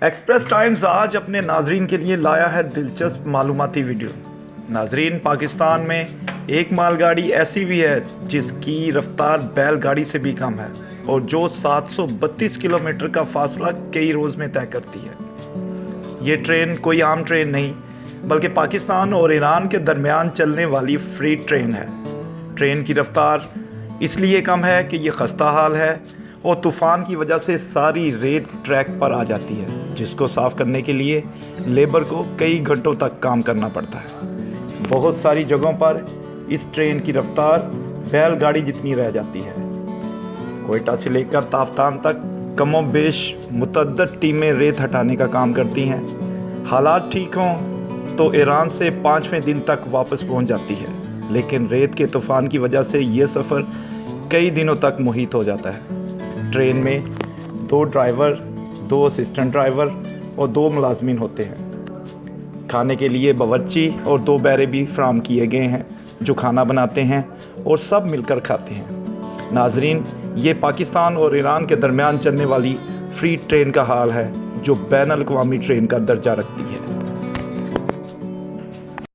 Express Times آج اپنے ناظرین کے لیے لایا ہے دلچسپ معلوماتی ویڈیو۔ ناظرین، پاکستان میں ایک مال گاڑی ایسی بھی ہے جس کی رفتار بیل گاڑی سے بھی کم ہے اور جو 732 کلومیٹر کا فاصلہ کئی روز میں طے کرتی ہے۔ یہ ٹرین کوئی عام ٹرین نہیں بلکہ پاکستان اور ایران کے درمیان چلنے والی فریٹ ٹرین ہے۔ ٹرین کی رفتار اس لیے کم ہے کہ یہ خستہ حال ہے اور طوفان کی وجہ سے ساری ریت ٹریک پر آ جاتی ہے، جس کو صاف کرنے کے لیے لیبر کو کئی گھنٹوں تک کام کرنا پڑتا ہے۔ بہت ساری جگہوں پر اس ٹرین کی رفتار بیل گاڑی جتنی رہ جاتی ہے۔ کوئٹہ سے لے کر تافتان تک کم و بیش متعدد ٹیمیں ریت ہٹانے کا کام کرتی ہیں۔ حالات ٹھیک ہوں تو ایران سے 5ویں دن تک واپس پہنچ جاتی ہے، لیکن ریت کے طوفان کی وجہ سے یہ سفر کئی دنوں تک محیط ہو جاتا ہے۔ ٹرین میں 2 ڈرائیور، 2 اسسٹنٹ ڈرائیور اور 2 ملازمین ہوتے ہیں۔ کھانے کے لیے باورچی اور 2 بیرے بھی فراہم کیے گئے ہیں جو کھانا بناتے ہیں اور سب مل کر کھاتے ہیں۔ ناظرین، یہ پاکستان اور ایران کے درمیان چلنے والی فریٹ ٹرین کا حال ہے جو بین الاقوامی ٹرین کا درجہ رکھتی ہے۔